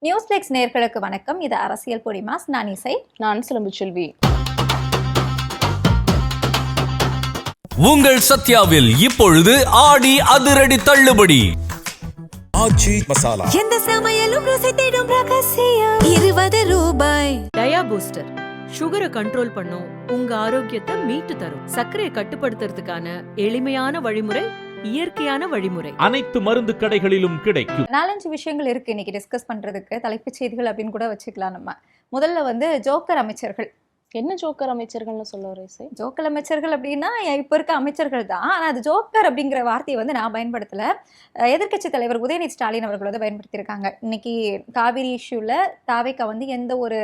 நியூஸ்லெக்ஸ் நேயர்களுக்கு வணக்கம். இது அரசியல் பொடிமாஸ். நான் இசை. நான் சிலம்புச்செல்வி. உங்கள் சத்யாவில் இப்பொழுது ஆடி அதிரடி தள்ளுபடி. ஆச்சி மசாலா எந்த சமையலும் ருசி தேடும் ரகசியம் 20 ரூபாய். டயா பூஸ்டர் சுகரை கண்ட்ரோல் பண்ணும், உங்க ஆரோக்கியத்தை மீட்டு தரும். சர்க்கரையை கட்டுப்படுத்துறதுக்கான எளிமையான வழிமுறை, இயற்கையான வழிமுறை. அனைத்து மருந்து கடைகளிலும் கிடைக்கும். 4-5 விஷயங்கள் இருக்கு இன்னைக்கு டிஸ்கஸ் பண்றதுக்கு. தலைப்புச் செய்திகள் அப்படின்னு கூட வச்சுக்கலாம். நம்ம முதல்ல ஜோக்கர் அமைச்சர்கள். என்ன ஜோக்கர் அமைச்சர்கள்னு சொல்ல வர இசை? ஜோக்கர் அமைச்சர்கள் அப்படின்னா இப்ப இருக்க அமைச்சர்கள் தான். ஆனா அது ஜோக்கர் அப்படிங்கிற வார்த்தையை நான் பயன்படுத்தல. எதிர்க்கட்சி தலைவர் உதயநிதி ஸ்டாலின் அவர்கள் பயன்படுத்தியிருக்காங்க. இன்னைக்கு காவிரி இஷ்யூல தாவேக்கா எந்த ஒரு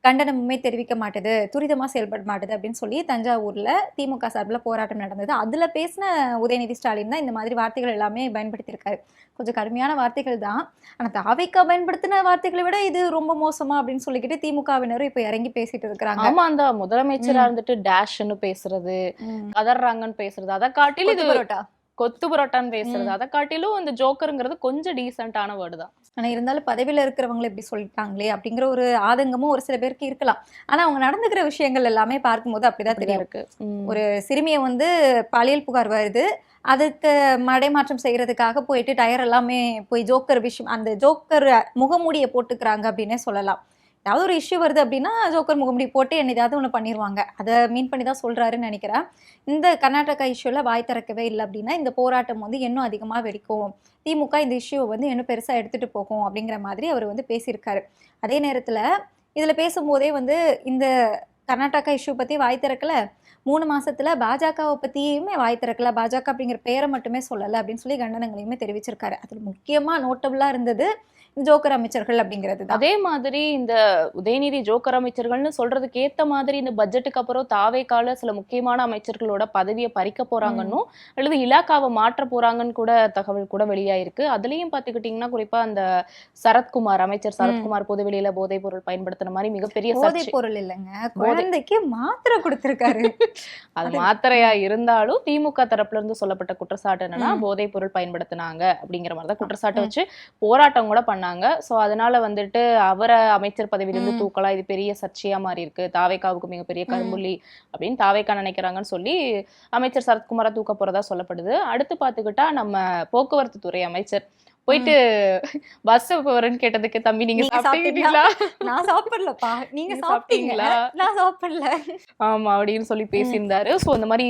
கண்டனமுமே தெரிவிக்க மாட்டுது, துரிதமா செயல்பட மாட்டுது அப்படின்னு சொல்லி தஞ்சாவூர்ல திமுக சார்பில் போராட்டம் நடந்தது. அதுல பேசின உதயநிதி ஸ்டாலின் தான் இந்த மாதிரி வார்த்தைகள் எல்லாமே பயன்படுத்தியிருக்காரு. கொஞ்சம் கடுமையான வார்த்தைகள் தான். ஆனா தாவேக்கா பயன்படுத்தின வார்த்தைகளை விட இது ரொம்ப மோசமா அப்படின்னு சொல்லிக்கிட்டு திமுகவினரும் இப்ப இறங்கி பேசிட்டு இருக்காங்க. ஆமா, அந்த முதலமைச்சரா இருந்துட்டு டேஷ்ன்னு பேசுறது, கதறாங்கன்னு பேசுறது, அதை காட்டிலும் இது கொத்து புரோட்டான்னு பேசுறது, அதை காட்டிலும் இந்த ஜோக்கருங்கிறது கொஞ்சம் டீசென்டான வேர்டு தான். ஆனா இருந்தாலும் பதவியில இருக்கிறவங்களை இப்படி சொல்லிட்டாங்களே அப்படிங்கிற ஒரு ஆதங்கமும் ஒரு சில பேருக்கு இருக்கலாம். ஆனா அவங்க நடந்துக்கிற விஷயங்கள் எல்லாமே பார்க்கும்போது அப்படிதான் தெரியும். இருக்கு. ஒரு சிறுமியை பாலியல் புகார் வருது, அதுக்கு மடைமாற்றம் செய்யறதுக்காக போயிட்டு டயர் எல்லாமே போய் ஜோக்கர் விஷயம், அந்த ஜோக்கர் முகமூடியை போட்டுக்கிறாங்க அப்படின்னே சொல்லலாம். ஏதாவது ஒரு இஷ்யூ வருது அப்படின்னா ஜோக்கர் முகமுடி போட்டு என்ன ஏதாவது ஒன்று பண்ணிடுவாங்க. அதை மீன் பண்ணி தான் சொல்றாருன்னு நினைக்கிறேன். இந்த கர்நாடகா இஷ்யூல வாய் திறக்கவே இல்லை அப்படின்னா இந்த போராட்டம் இன்னும் அதிகமாக வெடிக்கும், திமுக இந்த இஷ்யூவை இன்னும் பெருசாக எடுத்துட்டு போகும் அப்படிங்கிற மாதிரி அவர் பேசியிருக்காரு. அதே நேரத்தில் இதில் பேசும்போதே இந்த கர்நாடகா இஷ்யூ பற்றி வாய் திறக்கல, 3 மாசத்துல பாஜகவை பற்றியுமே வாய் திறக்கல, பாஜக அப்படிங்கிற பேரை மட்டுமே சொல்லலை அப்படின்னு சொல்லி கண்டனங்களையுமே தெரிவிச்சிருக்காரு. அதில் முக்கியமாக நோட்டபுளாக இருந்தது ஜோக்கர் அமைச்சர்கள் அப்படிங்கிறது. அதே மாதிரி இந்த உதயநிதி ஜோக்கர் அமைச்சர்கள்னு சொல்றதுக்கு ஏத்த மாதிரி இந்த பட்ஜெட்டுக்கு அப்புறம் தாவேக்கால சில முக்கியமான அமைச்சர்களோட பதவியை பறிக்க போறாங்கன்னு அல்லது இலாக்காவை மாற்ற போறாங்கன்னு கூட தகவல் கூட வெளியாயிருக்கு. அதுலயும் பாத்துக்கிட்டீங்கன்னா குறிப்பா அந்த சரத்குமார், அமைச்சர் சரத்குமார் பொதுவெளியில போதைப் பொருள் பயன்படுத்தின மாதிரி மிகப்பெரிய போதைப் பொருள் இல்லைங்க, குழந்தைக்கு மாத்திரை கொடுத்திருக்காரு. அது மாத்திரையா இருந்தாலும் திமுக தரப்புல இருந்து சொல்லப்பட்ட குற்றச்சாட்டு என்னன்னா போதைப் பொருள் பயன்படுத்தினாங்க அப்படிங்கிற மாதிரிதான் குற்றச்சாட்டை வச்சு போராட்டம் கூட பண்ணாங்க. சோ அதனால அவரை அமைச்சர் பதவியிலிருந்து தூக்கலாம், இது பெரிய சர்ச்சையா மாறி இருக்கு, தாவேக்காவுக்கு மிகப்பெரிய கரும்புள்ளி அப்படின்னு தாவேக்கா நினைக்கிறாங்கன்னு சொல்லி அமைச்சர் சரத்குமாரை தூக்க போறதா சொல்லப்படுது. அடுத்து பாத்துக்கிட்டா நம்ம போக்குவரத்து துறை அமைச்சர் போயிட்டு பஸ் போறேன்னு கேட்டதுக்கு, தம்பி நீங்க சாப்பிட்டீங்களா? நான் சாப்பிடலப்பா, நீங்க சாப்பிட்டீங்களா? நான் சாப்பிடல. ஆமா அப்படின்னு சொல்லி பேசியிருந்தாரு. சோ இந்த மாதிரி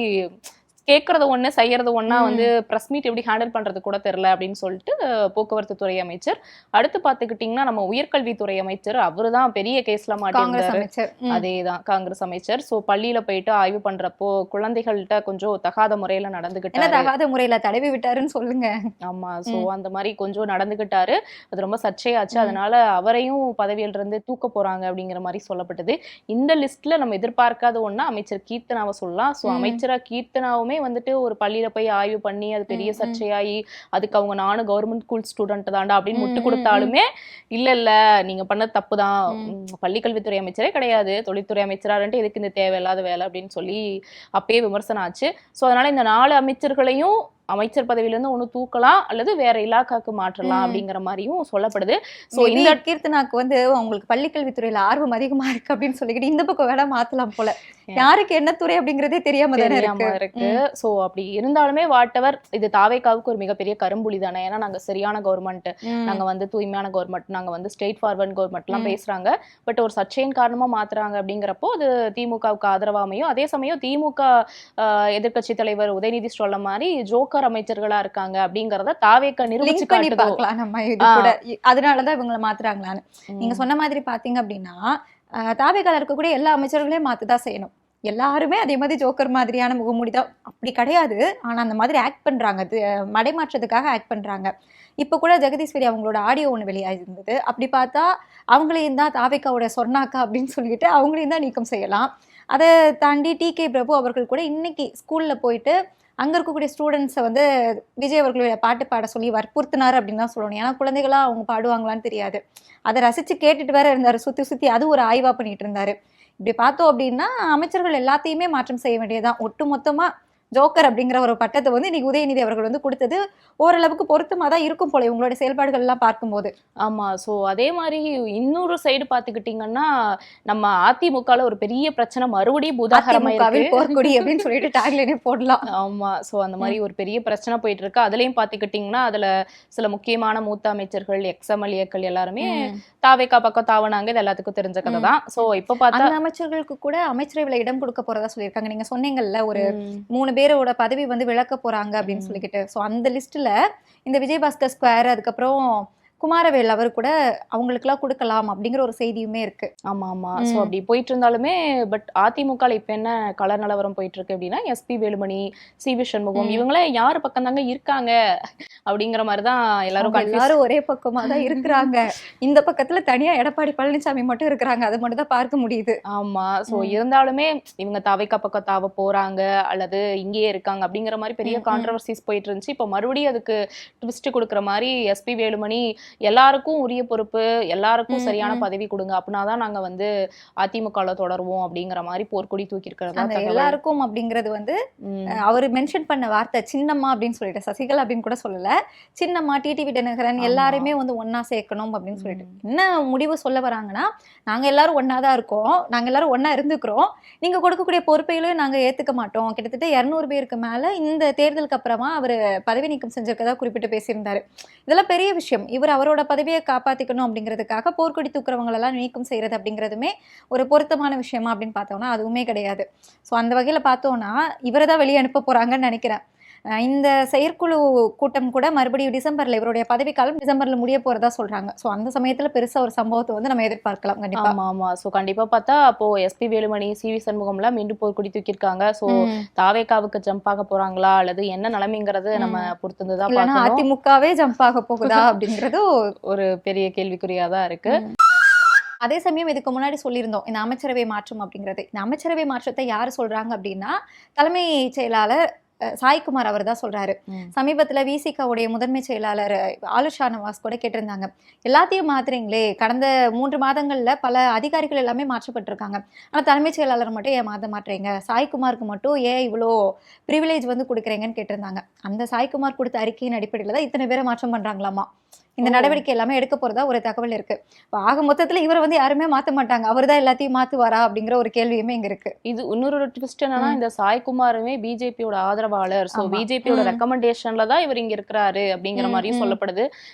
கேட்கறது ஒண்ணு செய்யறது ஒன்னா பிரஸ் மீட் எப்படி ஹேண்டில் பண்றது கூட தெரியல அப்படின்னு சொல்லிட்டு போக்குவரத்து துறை அமைச்சர். அடுத்து பாத்துக்கிட்டீங்கன்னா நம்ம உயர்கல்வித்துறை அமைச்சர், அவருதான் பெரிய கேஸ்ல மாட்டிருந்தாரு. அதேதான் காங்கிரஸ் அமைச்சர். சோ பள்ளியில போயிட்டு ஆய்வு பண்றப்போ குழந்தைகள்கிட்ட கொஞ்சம் தகாத முறையில நடந்துகிட்டாரு. தகாத முறையில தடவி விட்டாருன்னு சொல்லுங்க. ஆமா, சோ அந்த மாதிரி கொஞ்சம் நடந்துகிட்டாரு. அது ரொம்ப சர்ச்சையாச்சு. அதனால அவரையும் பதவியில இருந்து தூக்க போறாங்க அப்படிங்கிற மாதிரி சொல்லப்பட்டது. இந்த லிஸ்ட்ல நம்ம எதிர்பார்க்காத ஒண்ணா அமைச்சர் கீர்த்தனாவை சொல்லலாம். சோ அமைச்சரா கீர்த்தனாவுமே ஒரு பள்ளியில போய் ஆய்வு பண்ணி அது பெரிய சர்ச்சையாகி அதுக்கு அவங்க நானும் கவர்மெண்ட் ஸ்கூல் ஸ்டூடெண்ட் தாண்டா அப்படின்னு முட்டு கொடுத்தாலுமே இல்ல நீங்க பண்ணது தப்புதான், பள்ளிக்கல்வித்துறை அமைச்சரே கிடையாது, தொழில்துறை அமைச்சரான்ட்டு எதுக்கு இந்த தேவையில்லாத வேலை அப்படின்னு சொல்லி அப்பயே விமர்சனம் ஆச்சு. சோ அதனால இந்த 4 அமைச்சர்களையும் அமைச்சர் பதவியிலிருந்து ஒண்ணு தூக்கலாம் அல்லது வேற இலாக்காக்கு மாற்றலாம் அப்படிங்கிற மாதிரியும் சொல்லப்படுது. சோ இந்த கீர்த்தனாக்கு உங்களுக்கு பள்ளிக்கல்வித்துறையில ஆர்வம் அதிகமா இருக்கு அப்படின்னு சொல்லிக்கிட்டு இந்த பக்கம் வேலை மாத்தலாம் போல. யாருக்கு என்ன துறை அப்படிங்கறதே தெரியாம இருக்கு. சோ அப்படி இருந்தாலுமே வாட்டவர் இது தாவேக்காவுக்கு ஒரு மிகப்பெரிய கரும்புலி தானே. ஏன்னா நாங்க சரியான கவர்மெண்ட், நாங்க தூய்மையான கவர்மெண்ட், நாங்க ஸ்டேட் ஃபார்வர்ட் கவர்மெண்ட் எல்லாம் பேசுறாங்க. பட் ஒரு சர்ச்சையின் காரணமா மாத்துறாங்க அப்படிங்கிறப்போ அது திமுகவுக்கு ஆதரவாமையும், அதே சமயம் திமுக எதிர்கட்சி தலைவர் உதயநிதி சொல்ல மாதிரி ஜோக்கர் அமைச்சர்களா இருக்காங்க அப்படிங்கறத தாவேக்கா நிரூபிச்சு காட்டுது. அதனாலதான் இவங்களை மாத்துறாங்களான்னு நீங்க சொன்ன மாதிரி பாத்தீங்க அப்படின்னா தாவேக்கால இருக்கக்கூடிய எல்லா அமைச்சர்களையும் மாத்துதான் செய்யணும். எல்லாருமே அதே மாதிரி ஜோக்கர் மாதிரியான முகமூடிதான் அப்படி கிடையாது. ஆனா அந்த மாதிரி ஆக்ட் பண்றாங்க, மடைமாற்றத்துக்காக ஆக்ட் பண்றாங்க. இப்ப கூட ஜெகதீஸ்வரி அவங்களோட ஆடியோ ஒண்ணு வெளியாயிருந்தது. அப்படி பார்த்தா அவங்களையும் தான் தாவேக்காவோட சொன்னாக்கா அப்படின்னு சொல்லிட்டு அவங்களையும் தான் நீக்கம் செய்யலாம். அதை தாண்டி TK பிரபு அவர்கள் கூட இன்னைக்கு ஸ்கூல்ல போயிட்டு அங்கே இருக்கக்கூடிய ஸ்டூடெண்ட்ஸை விஜய் அவர்களுடைய பாட்டு பாட சொல்லி வற்புறுத்தினார் அப்படின்னு தான் சொல்லணும். ஏன்னா குழந்தைகளா அவங்க பாடுவாங்களான்னு தெரியாது, அதை ரசித்து கேட்டுட்டு வேற இருந்தார். சுற்றி அது ஒரு ஆய்வாக பண்ணிட்டு இருந்தாரு. இப்படி பார்த்தோம் அப்படின்னா அமைச்சர்கள் எல்லாத்தையுமே மாற்றம் செய்ய வேண்டியதான். ஒட்டு மொத்தமாக ஜோக்கர் அப்படிங்கிற ஒரு பட்டத்தை வந்து இன்னைக்கு உதயநிதி அவர்கள் வந்து கொடுத்தது ஓரளவுக்கு பொருத்தமா தான் இருக்கும் போல இவங்களோட செயல்பாடுகள் எல்லாம் பார்க்கும்போது. ஆமா. சோ அதே மாதிரி இன்னொரு சைடு பாத்துக்கிட்டீங்கன்னா, நம்ம அதிமுகல ஒரு பெரிய பிரச்சனை மறுபடியும் பூதாகரமா அதிமுகவில் இருக்கு. போர்க்கொடி அப்படின்னு சொல்லிட்டு டேக்லைனே போடலாம். ஆமா. சோ அந்த மாதிரி ஒரு பெரிய பிரச்சனை போயிட்டு இருக்கு. அதுலயும் பாத்துக்கிட்டீங்கன்னா, அதுல சில முக்கியமான மூத்த அமைச்சர்கள், எக்ஸ்-எம்எல்ஏக்கள் எல்லாருமே தாவேகா பக்கம் தாவனாங்க. இது எல்லாத்துக்கும் தெரிஞ்ச கதை தான். சோ இப்ப பார்த்தா அந்த அமைச்சர்களுக்கு கூட அமைச்சரவையில இடம் கொடுக்க போறதா சொல்லியிருக்காங்க. நீங்க சொன்னீங்கல்ல ஒரு 3 பேரோட பதவி வந்து விலக்க போறாங்க அப்படின்னு சொல்லிக்கிட்டு. ஸோ அந்த லிஸ்ட்ல இந்த விஜயபாஸ்கர் ஸ்கொயர் அதுக்கப்புறம் குமாரவேல் அவர் கூட அவங்களுக்குலாம் கொடுக்கலாம் அப்படிங்கிற ஒரு செய்தியுமே இருக்கு. ஆமா ஆமா. சோ அப்படி போயிட்டு இருந்தாலுமே பட் அதிமுகல இப்ப என்ன கலர் நிலவரம் போயிட்டு இருக்கு அப்படின்னா, எஸ்பி வேலுமணி, சி.வி. சண்முகம் இவங்களே யாரு பக்கம் தாங்க இருக்காங்க அப்படிங்கிற மாதிரிதான் எல்லாரும் அவங்க எல்லாரும் ஒரே பக்கமா தான் இருக்கிறாங்க. இந்த பக்கத்துல தனியா எடப்பாடி பழனிசாமி மட்டும் இருக்கிறாங்க. அது மட்டும் தான் பார்க்க முடியுது. ஆமா. சோ இருந்தாலுமே இவங்க தாவேகா பக்கம் தாவ போறாங்க அல்லது இங்கேயே இருக்காங்க அப்படிங்கிற மாதிரி பெரிய கான்ட்ரவர்சிஸ் போயிட்டு இருந்துச்சு. இப்ப மறுபடியும் அதுக்கு ட்விஸ்ட் கொடுக்குற மாதிரி எஸ்பி வேலுமணி எல்லாருக்கும் உரிய பொறுப்பு, எல்லாருக்கும் சரியான பதவி கொடுங்க, அப்படின்னாதான் நாங்க வந்து அதிமுகல தொடருவோம் அப்படிங்கிற மாதிரி போர்க்கொடி தூக்கி இருக்கிறதா அந்த எல்லாருக்கும் அப்படிங்கிறது வந்து அவர் மென்ஷன் பண்ண வார்த்தை சின்னம்மா அப்படின்னு சொல்லிட்டு, சசிகலா அப்படின்னு கூட சொல்லல, சின்னம்மா, டிடிவி தினகரன் எல்லாருமே வந்து ஒன்னா சேர்க்கணும் அப்படின்னு சொல்லிட்டு. என்ன முடிவு சொல்ல வராங்கன்னா, நாங்க எல்லாரும் ஒன்னா தான் இருக்கோம், நாங்க எல்லாரும் ஒன்னா இருந்துக்கிறோம், நீங்க கொடுக்கக்கூடிய பொறுப்பையிலும் நாங்க ஏத்துக்க மாட்டோம். கிட்டத்தட்ட 200 பேருக்கு மேல இந்த தேர்தலுக்கு அப்புறமா அவர் பதவி நீக்கம் செஞ்சிருக்கதா குறிப்பிட்டு பேசியிருந்தாரு. இதெல்லாம் பெரிய விஷயம். இவர் அவரோட பதவியை காப்பாத்திக்கணும் அப்படிங்கிறதுக்காக போர்க்கொடி தூக்குறவங்களெல்லாம் நீக்கம் செய்யறது அப்படிங்கிறதுமே ஒரு பொருத்தமான விஷயமா அப்படின்னு பார்த்தோம்னா அதுவுமே கிடையாது. ஸோ அந்த வகையில பார்த்தோம்னா இவரை தான் வெளியே அனுப்ப போறாங்கன்னு நினைக்கிறேன். இந்த செயற்குழு கூட்டம் கூட மறுபடியும் டிசம்பர்ல, இவருடைய பதவி காலம் டிசம்பர்ல முடிய போறதா சொல்றாங்க. ஸோ அந்த சமயத்துல பெருசா ஒரு சம்பவத்தை வந்து நம்ம எதிர்பார்க்கலாம் கண்டிப்பா. ஆமா ஆமா. சோ கண்டிப்பா பார்த்தா அப்போ எஸ்பி வேலுமணி, சி.வி. சண்முகம்லாம் மீண்டும் போர்க்கொடி தூக்கியிருக்காங்க. சோ தாவேகாவுக்கு ஜம்ப் ஆக போறாங்களா அல்லது என்ன நிலைமைங்கிறது நம்ம பொறுத்திருந்துதான் பார்க்கணும். அதிமுகவே ஜம்ப் ஆக போகுதா அப்படிங்கிறது ஒரு பெரிய கேள்விக்குறியாதான் இருக்கு. அதே சமயம் இதுக்கு முன்னாடி சொல்லியிருந்தோம் இந்த அமைச்சரவை மாற்றம் அப்படிங்கிறது. இந்த அமைச்சரவை மாற்றத்தை யாரு சொல்றாங்க அப்படின்னா தலைமை செயலாளர் சாய்குமார் அவர் தான் சொல்றாரு. சமீபத்துல விசிகாவுடைய முதன்மை செயலாளர் ஆலுஷா நவாஸ் கூட கேட்டிருந்தாங்க, எல்லாத்தையும் மாத்துறீங்களே, கடந்த 3 மாதங்கள்ல பல அதிகாரிகள் எல்லாமே மாற்றப்பட்டிருக்காங்க, ஆனா தலைமைச் செயலாளர் மட்டும் ஏன் மாற்றீங்க, சாய்குமாருக்கு மட்டும் ஏன் இவ்வளோ ப்ரிவிலேஜ் வந்து கொடுக்குறீங்கன்னு கேட்டிருந்தாங்க. அந்த சாய்குமார் கொடுத்த அறிக்கையின் அடிப்படையில் தான் இத்தனை பேரை மாற்றம் பண்றாங்களாமா. இந்த நடவடிக்கை எல்லாமே எடுக்க போறதா ஒரு தகவல் இருக்கு. ஆக மொத்தத்துல இவரை வந்து யாருமே மாத்த மாட்டாங்க, அவர் தான் எல்லாத்தையும் மாத்துவாரா அப்படிங்கிற ஒரு கேள்வியுமே இங்க இருக்கு. இது இன்னொரு ட்விஸ்ட் என்னன்னா, இந்த சாய்குமாருமே பிஜேபியோட ஆதரவாளர். சோ பிஜேபியோட ரெக்கமெண்டேஷன்ல தான் இவர் இங்க இருக்கிறாரு அப்படிங்கிற மாதிரியும் சொல்லப்படுது.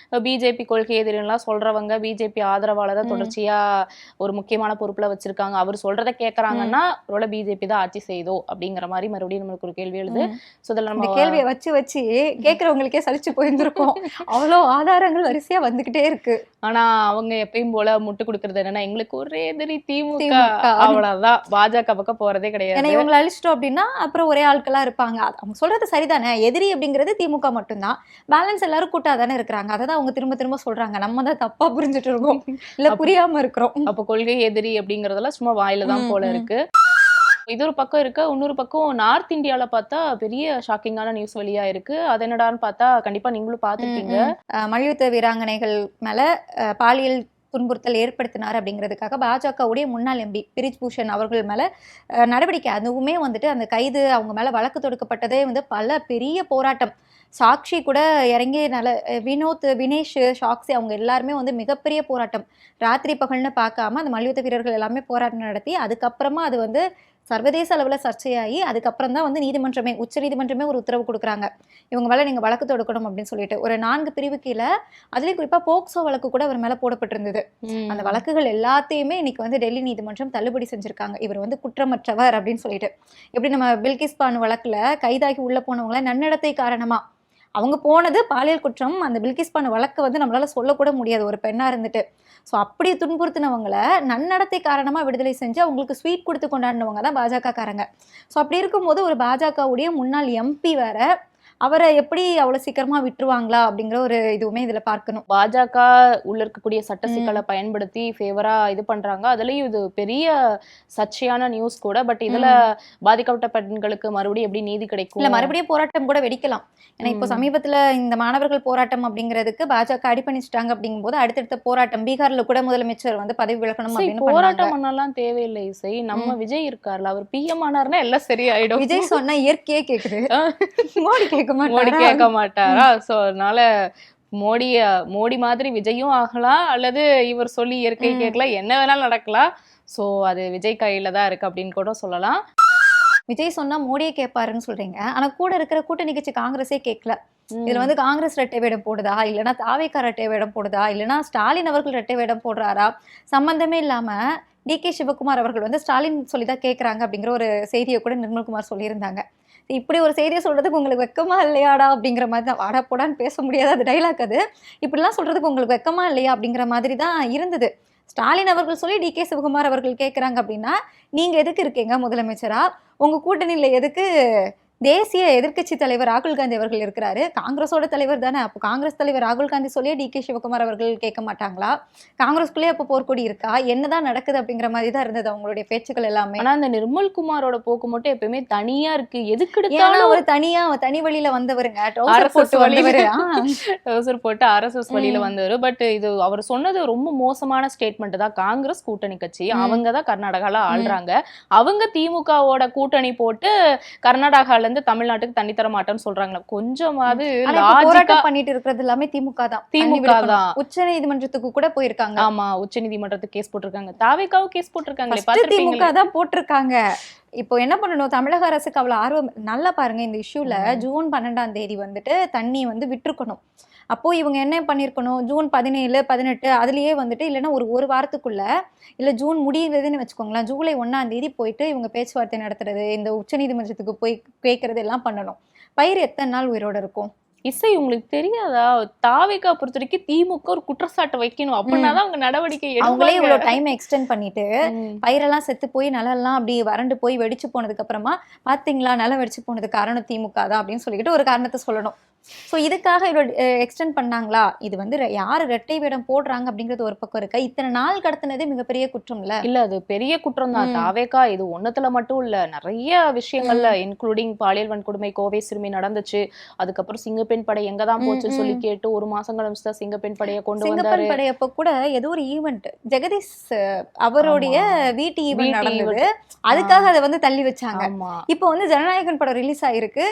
பிஜேபி கொள்கை எதிரிலாம் சொல்றவங்க பிஜேபி ஆதரவாளர் தான் தொடர்ச்சியா ஒரு முக்கியமான பொறுப்புல வச்சிருக்காங்க, அவர் சொல்றதை கேட்கறாங்கன்னா ஒருவேளை பிஜேபி தான் ஆட்சி செய்தோ அப்படிங்கிற மாதிரி மறுபடியும் நம்மளுக்கு ஒரு கேள்வி எழுது. சோ இதெல்லாம் நம்ம கேள்வியை வச்சு கேட்கறவங்களுக்கே சலிச்சு போயிருந்திருக்கும். அவ்வளோ ஆதாரங்கள் வரிசையா வந்துகிட்டே இருக்கு. ஆனா அவங்க எப்பயும் போல முட்டு கொடுக்கறது என்னன்னா, எங்களுக்கு ஒரே எதிரி திமுக, அவ்வளவுதான், பாஜக பக்கம் போறதே கிடையாது. ஏன்னா இவங்களை அழிச்சிட்டோம் அப்படின்னா அப்புறம் ஒரே ஆட்களா இருப்பாங்க. அவங்க சொல்றது சரிதானே, எதிரி அப்படிங்கிறது திமுக மட்டும்தான், பேலன்ஸ் எல்லாரும் கூட்டா தானே இருக்கிறாங்க, அதை தான் அவங்க திரும்ப திரும்ப சொல்றாங்க. நம்ம தான் தப்பா புரிஞ்சுட்டு இருக்கோம், இல்ல புரியாம இருக்கிறோம். அப்ப கொள்கை எதிரி அப்படிங்கறதெல்லாம் சும்மா வாயில தான் போல இருக்கு. இது ஒரு பக்கம் இருக்கு. இன்னொரு பக்கம் நார்த் இந்தியால பார்த்தா பெரிய ஷாக்கிங்கான நியூஸ் வெளியா இருக்கு. அது என்னடான்னு பார்த்தா கண்டிப்பா நீங்களும் பார்த்திருப்பீங்க. மல்யுத்த வீராங்கனைகள் மேல பாலியல் துன்புறுத்தல் ஏற்படுத்தினார் அப்படிங்கிறதுக்காக பாஜகவுடைய முன்னாள் எம்பி பிரிஜ் பூஷன் அவர்கள் மேல நடவடிக்கை, அதுவுமே வந்துட்டு அந்த கைது அவங்க மேல வழக்கு தொடுக்கப்பட்டதே வந்து பல பெரிய போராட்டம். சாக்ஷி கூட இறங்கி வினோத், வினேஷ், சாக்ஷி அவங்க எல்லாருமே வந்து மிகப்பெரிய போராட்டம், ராத்திரி பகல்னு பார்க்காம அந்த மல்யுத்த வீரர்கள் எல்லாமே போராட்டம் நடத்தி அதுக்கப்புறமா அது வந்து சர்வதேச அளவில் சர்ச்சையாகி அதுக்கப்புறம் தான் வந்து நீதிமன்றமே, உச்ச நீதிமன்றமே ஒரு உத்தரவு கொடுக்குறாங்க, இவங்க மேலே நீங்கள் வழக்கு தொடுக்கணும் அப்படின்னு சொல்லிட்டு. ஒரு 4 பிரிவு கீழே, அதுலேயும் குறிப்பாக போக்சோ வழக்கு கூட அவர் மேலே போடப்பட்டிருந்தது. அந்த வழக்குகள் எல்லாத்தையுமே இன்னைக்கு வந்து டெல்லி நீதிமன்றம் தள்ளுபடி செஞ்சிருக்காங்க. இவர் வந்து குற்றமற்றவர் அப்படின்னு சொல்லிட்டு. எப்படி நம்ம பில்கிஸ் பானு வழக்கில் கைதாகி உள்ள போனவங்கள நன்னடத்தை காரணமா அவங்க போனது பாலியல் குற்றம், அந்த பில்கிஸ் பானு வழக்கை வந்து நம்மளால சொல்லக்கூட முடியாது ஒரு பெண்ணா இருந்துட்டு. ஸோ அப்படி துன்புறுத்தினவங்களை நன்னடத்தை காரணமாக விடுதலை செஞ்சு அவங்களுக்கு ஸ்வீட் கொடுத்து கொண்டாடினவங்க தான் பாஜக காரங்க. ஸோ அப்படி இருக்கும்போது ஒரு பாஜகவுடைய முன்னாள் எம்பி வேற அவரை எப்படி அவ்வளவு சீக்கிரமா விட்டுருவாங்களா அப்படிங்கிற ஒரு இதுவுமே இதுல பார்க்கணும். பாஜக உள்ள இருக்கக்கூடிய சட்ட சிக்கலை பயன்படுத்தி ஃபேவரா இது பண்றாங்க. அதுலயும் இது பெரிய சர்ச்சையான நியூஸ் கூட. பட் இதுல பாதிக்கப்பட்ட பெண்களுக்கு மறுபடியும் எப்படி நீதி இல்ல கிடைக்கும்? மறுபடியும் போராட்டம் கூட வெடிக்கலாம். ஏன்னா இப்போ சமீபத்துல இந்த மாணவர்கள் போராட்டம் அப்படிங்கிறதுக்கு பாஜக அடிபணிச்சிட்டாங்க அப்படிங்கும்போது அடுத்தடுத்த போராட்டம் பீகார்ல கூட முதலமைச்சர் வந்து பதவி விலகணும் அப்படின்னு பண்ணாங்க. போராட்டம் பண்ணலாம் தேவையில்லை இசை. நம்ம விஜய் இருக்காருல, அவர் பிஎம் ஆனாருன்னா எல்லாம் சரியாயிடும். விஜய் சொன்னா இயற்கையே கேக்குது, மோடி கேட்க மோடி மாட்டாரா? கேட்க மாட்டாரா? சோ அதனால மோடி மாதிரி விஜயும் ஆகலாம், அல்லது இவர் சொல்லி இயற்கை கேட்கலாம், என்ன வேணாலும் நடக்கலாம். சோ அது விஜய் கையில தான் இருக்கு அப்படின்னு கூட சொல்லலாம். விஜய் சொன்னா மோடியே கேட்பாருன்னு சொல்றீங்க, ஆனா கூட இருக்கிற கூட்டணி கட்சி காங்கிரஸே கேட்கல. இதுல வந்து காங்கிரஸ் ரெட்டை வேடம் போடுதா, இல்லைன்னா தாவேகா ரெட்டை வேடம் போடுதா, இல்லைன்னா ஸ்டாலின் அவர்கள் ரெட்டை வேடம் போடுறாரா, சம்பந்தமே இல்லாம DK சிவகுமார் அவர்கள் வந்து ஸ்டாலின் சொல்லிதான் கேட்கறாங்க அப்படிங்கிற ஒரு செய்தியை கூட நிர்மல்குமார் சொல்லியிருந்தாங்க. இப்படி ஒரு செய்தியை சொல்றதுக்கு உங்களுக்கு வெக்கமா இல்லையாடா அப்படிங்கிற மாதிரி தான், வாடா போடான்னு பேச முடியாது, அது டைலாக் அது. இப்படிலாம் சொல்றதுக்கு உங்களுக்கு வெக்கமா இல்லையா அப்படிங்கிற மாதிரி தான் இருந்தது. ஸ்டாலின் அவர்கள் சொல்லி DK சிவகுமார் அவர்கள் கேட்கறாங்க அப்படின்னா நீங்க எதுக்கு இருக்கீங்க முதலமைச்சரா? உங்க கூட்டணியில எதுக்கு தேசிய எதிர்க்கட்சி தலைவர் ராகுல் காந்தி அவர்கள் இருக்கிறாரு? காங்கிரஸோட தலைவர் தானே. அப்போ காங்கிரஸ் தலைவர் ராகுல் காந்தி சொல்லியே DK சிவகுமார் அவர்கள் கேட்க மாட்டாங்களா? காங்கிரஸ்குள்ளேயே அப்போ போர்க்கொடி இருக்கா? என்னதான் நடக்குது அப்படிங்கிற மாதிரி தான் இருந்தது அவங்களுடைய பேச்சுக்கள் எல்லாமே. ஆனா அந்த நிர்மல்குமாரோட போக்கு மட்டும் எப்பயுமே தனியா இருக்கு. எதுக்கு ஏன்னா எடுத்தாலும் அவர் தனி வழியில வந்தவருங்க, RSS போட்டு வந்தவரு. ட்ரௌசர் போட்டு RSS வழியில வந்தவர். பட் இது அவர் சொன்னது ரொம்ப மோசமான ஸ்டேட்மெண்ட் தான். காங்கிரஸ் கூட்டணி கட்சி, அவங்க தான் கர்நாடகால ஆள்றாங்க. அவங்க திமுகவோட கூட்டணி போட்டு கர்நாடகால இருந்து தமிழ்நாட்டுக்கு தண்ணி தர மாட்டேன்னு சொல்றாங்க. கொஞ்சமாவது போராட்டம் பண்ணிட்டு இருக்கிறது எல்லாமே திமுக தான். உச்ச நீதிமன்றத்துக்கு கூட போயிருக்காங்க. ஆமா, உச்ச நீதிமன்றத்துக்கு கேஸ் போட்டிருக்காங்க. தாவேகாவும் கேஸ் போட்டிருக்காங்க. திமுக தான் போட்டிருக்காங்க. இப்போ என்ன பண்ணணும், தமிழக அரசுக்கு அவ்வளவு ஆர்வம். நல்லா பாருங்க, இந்த இஷ்யூல ஜூன் 12ஆம் தேதி வந்துட்டு தண்ணி வந்து விட்டுருக்கணும். அப்போ இவங்க என்ன பண்ணிருக்கணும், ஜூன் 17, 18 அதுலயே வந்துட்டு, இல்லைன்னா ஒரு வாரத்துக்குள்ள, இல்ல ஜூன் முடியுதுன்னு வச்சுக்கோங்களேன், ஜூலை 1ஆம் தேதி போயிட்டு இவங்க பேச்சுவார்த்தை நடத்துறது, இந்த உச்ச நீதிமன்றத்துக்கு போய் கேட்கறது எல்லாம் பண்ணணும். பயிர் எத்தனை நாள் உயிரோட இருக்கும்? இசை உங்களுக்கு தெரியாதா? தாவேகா பொறுத்த வரைக்கும் திமுக ஒரு குற்றச்சாட்டு வைக்கணும், அப்படின்னாதான் அவங்க நடவடிக்கை அவங்களே இவ்வளவு டைம் எக்ஸ்டெண்ட் பண்ணிட்டு பயிரெல்லாம் செத்து போய் நிலம்லாம் அப்படி வறண்டு போய் வெடிச்சு போனதுக்கு அப்புறமா பாத்தீங்களா நிலம் வெடிச்சு போனதுக்கு காரணம் திமுக தான் அப்படின்னு சொல்லிக்கிட்டு ஒரு காரணத்தை சொல்லணும். ஸோ இதுக்காக இவ்வளோ எக்ஸ்டெண்ட் பண்ணாங்களா? இது வந்து யார் ரெட்டை வேடம் போடுறாங்க அப்படிங்கிறது ஒரு பக்கம் இருக்கு. இத்தனை நாள் கடத்தினதே மிகப்பெரிய குற்றம் இல்ல அது பெரிய குற்றம் தான். தாவேகா இது ஒன்னத்துல மட்டும் இல்ல, நிறைய விஷயங்கள்ல இன்க்ளூடிங் பாலியல் வன்கொடுமை, கோவை சிறுமி நடந்துச்சு. அதுக்கப்புறம் சிங்கப்பெண் படை எங்கதான் போச்சுன்னு சொல்லி கேட்டு ஒரு மாசம் கழிச்சு தான் சிங்கப்பெண் படையை கொண்டு வந்தாரு. சிங்கப்பெண் படையப்ப கூட ஏதோ ஒரு ஈவெண்ட், ஜெகதீஷ் அவருடைய வீட்டு ஈவெண்ட் நடந்தது, அதுக்காக அதை வந்து தள்ளி வச்சாங்க. இப்போ வந்து ஜனநாயகன் படம் ரிலீஸ் ஆயிருக்கு.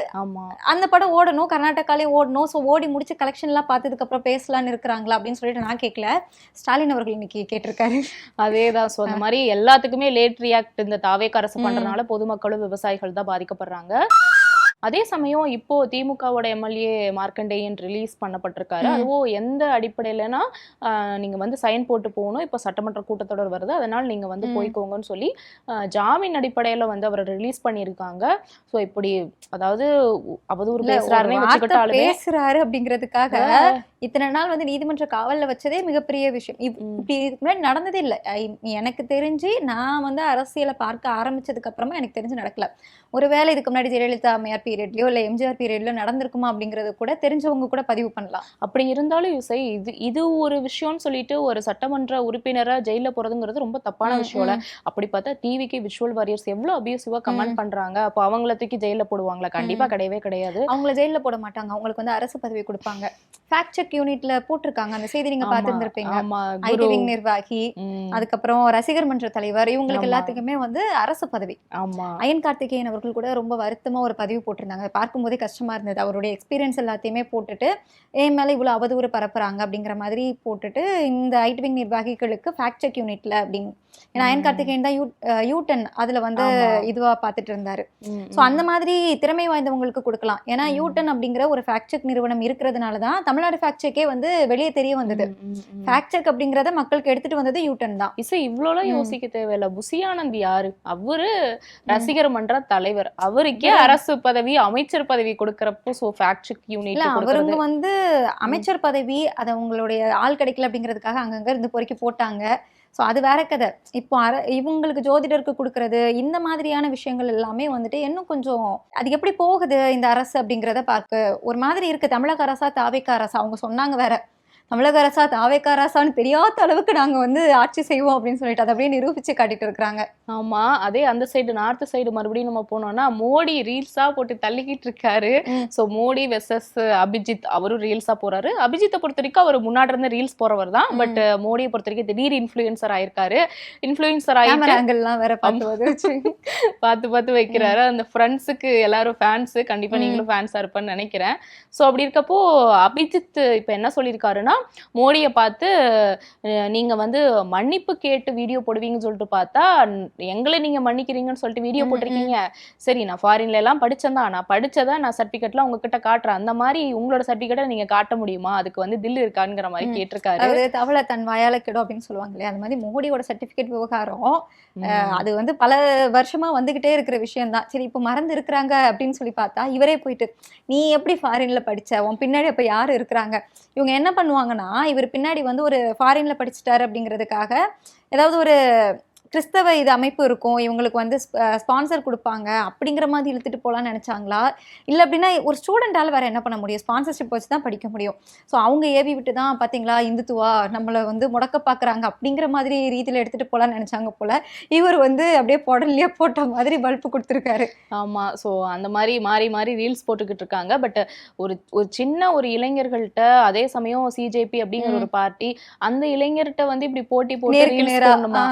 அந்த படம் ஓடணும், கர்நாடகால ஓடணும். ஸோ ஓடி முடிச்சு கலெக்ஷன் எல்லாம் பார்த்ததுக்கு அப்புறம் பேசலான்னு இருக்கிறாங்களா அப்படின்னு சொல்லிட்டு நான் கேட்கல, ஸ்டாலின் அவர்கள் இன்னைக்கு கேட்டிருக்காரு. அதேதான். ஸோ அந்த மாதிரி எல்லாத்துக்குமே லேட் ரியாக்ட் இந்த தாவேகா அரசு பண்றதுனால பொதுமக்களும் விவசாயிகள் தான் பாதிக்கப்படுறாங்க. அதே சமயம் இப்போ திமுகவோட எம்எல்ஏ மார்க்கண்டேயன் ரிலீஸ் பண்ணப்பட்டிருக்காரு. அதுவும் எந்த அடிப்படையிலனா, நீங்க வந்து சைன் போட்டு போகணும், இப்போ சட்டமன்ற கூட்டத்தொடர் வருது, அதனால நீங்க வந்து போய்க்கோங்கன்னு சொல்லி ஜாமீன் அடிப்படையில வந்து அவரை ரிலீஸ் பண்ணியிருக்காங்க. ஸோ இப்படி அதாவது அவதூறு பேசுறாரு அப்படிங்கிறதுக்காக இத்தனை நாள் வந்து நீதிமன்ற காவல்ல வச்சதே மிகப்பெரிய விஷயம். இப்படி இதுக்கு முன்னாடி நடந்ததே இல்லை எனக்கு தெரிஞ்சு. நான் வந்து அரசியலை பார்க்க ஆரம்பிச்சதுக்கு அப்புறமா எனக்கு தெரிஞ்சு நடக்கல. ஒருவேளை இதுக்கு முன்னாடி ஜெயலலிதா அம்மையார் பீரியட்லயோ இல்ல எம்ஜிஆர் பீரியட்லயோ நடந்திருக்குமா அப்படிங்கறது கூட தெரிஞ்சவங்க கூட பதிவு பண்ணலாம். அப்படி இருந்தாலும் யூசை இது ஒரு விஷயம்னு சொல்லிட்டு ஒரு சட்டமன்ற உறுப்பினரா ஜெயில போறதுங்கிறது ரொம்ப தப்பான விஷயம். அப்படி பார்த்தா டிவிக்கு விஷுவல் வாரியர்ஸ் எவ்வளவு அபியூசிவா கமெண்ட் பண்றாங்க. அப்போ அவங்கள தூக்கி ஜெயில போடுவாங்களா? கண்டிப்பா கிடையவே கிடையாது. அவங்கள ஜெயில போட மாட்டாங்க, அவங்களுக்கு வந்து அரசு பதவி கொடுப்பாங்க. ஃபேக்ட் செக் யூனிட்ல போட்டிருக்காங்க, அந்த செய்தி நீங்க பார்த்திருந்திருப்பீங்க. ஐடி விங் நிர்வாகி, அதுக்கப்புறம் ரசிகர் மன்ற தலைவர், இவங்களுக்கு எல்லாத்துக்குமே வந்து அரசு பதவி. அயன் கார்த்திகேயன் அவர்கள் கூட ரொம்ப வருத்தமா ஒரு பதிவு போட்டிருந்தாங்க. பார்க்கும்போதே கஷ்டமா இருந்தது. அவருடைய எக்ஸ்பீரியன்ஸ் எல்லாத்தையுமே போட்டுட்டு என் மேல இவ்வளவு அவதூறு பரப்புறாங்க அப்படிங்கிற மாதிரி போட்டுட்டு, இந்த ஐடி விங் நிர்வாகிகளுக்கு ஃபேக்ட் செக் யூனிட்ல அப்படின்னு, ஏன்னா அயன் கார்த்திகேயன் தான் யூ10 அதுல வந்து இதுவா பார்த்துட்டு இருந்தாரு. ஸோ அந்த மாதிரி திறமை வாய்ந்தவங்களுக்கு கொடுக்கலாம். ஏன்னா யூ10 அப்படிங்கிற ஒரு ஃபேக்ட் செக் நிறுவனம் இருக்கிறதுனாலதான் தமிழ்நாடு ஃபேக்ட் செக்கே வந்து வெளியே தெரிய வந்தது. ஃபேக்ட் செக் அப்படிங்கறத மக்களுக்கு எடுத்துட்டு வந்தது யூ10 தான். இசை இவ்வளவு யோசிக்க தேவையில்ல. புசி ஆனந்த் யாரு? அவரு ரசிகர் மன்ற தலைவர், அவருக்கே அரசு பதவி பதவி, அமைச்சர் பதவி கொடுக்கறப்போ சோ ஃபேக்ட் செக் யூனிட் இல்ல அவருங்க கொடுக்கறது. வந்து அமைச்சர் பதவி அது அவங்களுடைய ஆள் கிடைக்கல அப்படிங்கிறதுக்காக அங்கங்க இருந்து பொறுக்கி போட்டாங்க. ஸோ அது வேற கதை. இப்போ இவங்களுக்கு ஜோதிடருக்கு கொடுக்கறது இந்த மாதிரியான விஷயங்கள் எல்லாமே வந்துட்டு இன்னும் கொஞ்சம் அது எப்படி போகுது இந்த அரசு அப்படிங்கிறத பார்க்க ஒரு மாதிரி இருக்கு. தமிழக அரசா தாவேக அரசா அவங்க சொன்னாங்க வேற. தமிழக அரசா தாவேக அரசான்னு தெரியாத அளவுக்கு நாங்க வந்து ஆட்சி செய்வோம் அப்படின்னு சொல்லிட்டு அதை அப்படியே நிரூபிச்சு காட்டிட்டு இருக்காங்க. ஆமா, அதே அந்த சைடு நார்த் சைடு மறுபடியும் நம்ம போனோம்னா மோடி ரீல்ஸா போட்டு தள்ளிக்கிட்டு இருக்காரு. சோ மோடி வெர்சஸ் அபிஜித், அவரும் ரீல்ஸா போறாரு. அபிஜித்தை பொறுத்த வரைக்கும் அவர் முன்னாடி இருந்து ரீல்ஸ் போறவர் தான். பட் மோடியை பொறுத்த வரைக்கும் திடீர் இன்ஃபுளுசர் ஆயிருக்காரு. இன்ஃபுளுசர் கேமரா ஆயிட்டு ஆங்கிள்லாம் வேற பார்த்து வச்சு பார்த்து வைக்கிறாரு. அந்த ஃப்ரெண்ட்ஸுக்கு எல்லாரும் ஃபேன்ஸ், கண்டிப்பா நீங்களும் ஃபேன்ஸா இருப்பேன்னு நினைக்கிறேன். சோ அப்படி இருக்கப்போ அபிஜித் இப்ப என்ன சொல்லியிருக்காருன்னா, மோடியை பார்த்து நீங்க வந்து மன்னிப்பு கேட்டு வீடியோ போடுவீங்கன்னு சொல்லிட்டு பார்த்தா எங்களை நீங்க மன்னிக்கிறீங்கன்னு சொல்லிட்டு வீடியோ போட்டிருக்கீங்க. சரி, நான் ஃபாரின்ல எல்லாம் படிச்சேன் தான், நான் படிச்சதை நான் சர்டிபிகேட்லாம் உங்ககிட்ட காட்டுறேன், அந்த மாதிரி உங்களோட சர்டிபிகேட்டை நீங்க காட்ட முடியுமா, அதுக்கு வந்து தில் இருக்காங்கிற மாதிரி கேட்டிருக்காரு. அதாவது தவளை தன் வாயால கெடும் அப்படின்னு சொல்லுவாங்க இல்லையா, அந்த மாதிரி மோடியோட சர்டிபிகேட் விவகாரம் அது வந்து பல வருஷமா வந்துகிட்டே இருக்கிற விஷயம் தான். சரி, இப்போ மறந்து இருக்கிறாங்க அப்படின்னு சொல்லி பார்த்தா இவரே போயிட்டு நீ எப்படி ஃபாரின்ல படிச்ச, உன் பின்னாடி அப்ப யாரு இருக்கிறாங்க. இவங்க என்ன பண்ணுவாங்கன்னா, இவர் பின்னாடி வந்து ஒரு ஃபாரின்ல படிச்சுட்டாரு அப்படிங்கிறதுக்காக ஏதாவது ஒரு கிறிஸ்தவ இது அமைப்பு இருக்கும், இவங்களுக்கு வந்து ஸ்பான்சர் கொடுப்பாங்க அப்படிங்கிற மாதிரி இழுத்துட்டு போகலான்னு நினச்சாங்களா, இல்லை அப்படின்னா ஒரு ஸ்டூடெண்டால் வேறு என்ன பண்ண முடியும், ஸ்பான்சர்ஷிப் வச்சு தான் படிக்க முடியும். ஸோ அவங்க ஏவி விட்டு தான் பார்த்தீங்களா இந்துத்துவா நம்மளை வந்து முடக்க பார்க்குறாங்க அப்படிங்கிற மாதிரி ரீதியில் எடுத்துகிட்டு போகலான்னு நினச்சாங்க போல். இவர் வந்து அப்படியே புடல்லையே போட்ட மாதிரி பல்பு கொடுத்துருக்காரு. ஆமா, ஸோ அந்த மாதிரி மாறி மாறி ரீல்ஸ் போட்டுக்கிட்டு இருக்காங்க. பட் ஒரு ஒரு சின்ன ஒரு இளைஞர்கள்ட்ட, அதே சமயம் சிஜேபி அப்படிங்கிற ஒரு பார்ட்டி, அந்த இளைஞர்கிட்ட வந்து இப்படி போட்டி போட்டு நேருக்கு ரீல்ஸ் நேரா, போடணுமா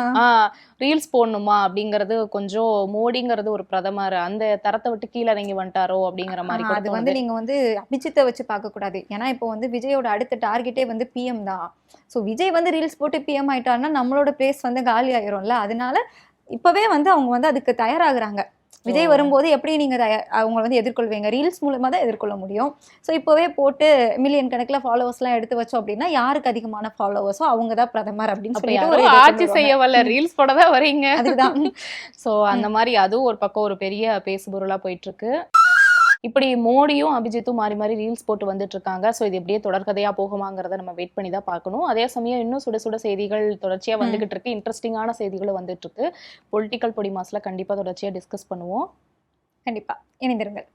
ரீல்ஸ் போடணுமா அப்படிங்கிறது கொஞ்சம் மோடிங்கிறது ஒரு பிரதமர் அந்த தரத்தை விட்டு கீழே இறங்கி வந்துட்டாரோ அப்படிங்கிற மாதிரி கூட அது வந்து தோணுது. நீங்க வந்து அபிஜித்தை வச்சு பார்க்க கூடாது. ஏன்னா இப்போ வந்து விஜயோட அடுத்த டார்கெட்டே வந்து பிஎம் தான். ஸோ விஜய் வந்து ரீல்ஸ் போட்டு பிஎம் ஆயிட்டாருன்னா நம்மளோட பிளேஸ் வந்து காலி ஆயிரும்ல. அதனால இப்பவே வந்து அவங்க வந்து அதுக்கு தயாராகுறாங்க. விஜய் வரும்போது எப்படி நீங்க அவங்க வந்து எதிர்கொள்வீங்க, ரீல்ஸ் மூலமா தான் எதிர்கொள்ள முடியும். ஸோ இப்போவே போட்டு மில்லியன் கணக்கில் ஃபாலோவர்ஸ்லாம் எடுத்து வச்சோம் அப்படின்னா யாருக்கு அதிகமான ஃபாலோவர்ஸோ அவங்க தான் பிரதமர் அப்படின்னு அப்ப சொல்லிட்டு யாரோ ஒரு ஆட்சி செய்ய வரல, ரீல்ஸ் போட தான் வரீங்க. அதுதான். ஸோ அந்த மாதிரி அதுவும் ஒரு பக்கம் ஒரு பெரிய பேசுபொருளா போயிட்டு இருக்கு. இப்படி மோடியும் அபிஜித்தும் மாறி மாறி ரீல்ஸ் போட்டு வந்துட்டு இருக்காங்க. ஸோ இது எப்படியே தொடர்கதையா போகுமாங்கிறத நம்ம வெயிட் பண்ணி தான் பார்க்கணும். அதே சமயம் இன்னும் சுட சுட செய்திகள் தொடர்ச்சியா வந்துகிட்டு இருக்கு, இன்ட்ரெஸ்டிங்கான செய்திகளும் வந்துட்டு இருக்கு. பொலிட்டிக்கல் பொடி மாஸ்ல கண்டிப்பா தொடர்ச்சியா டிஸ்கஸ் பண்ணுவோம். கண்டிப்பா இணைந்திருங்கள்.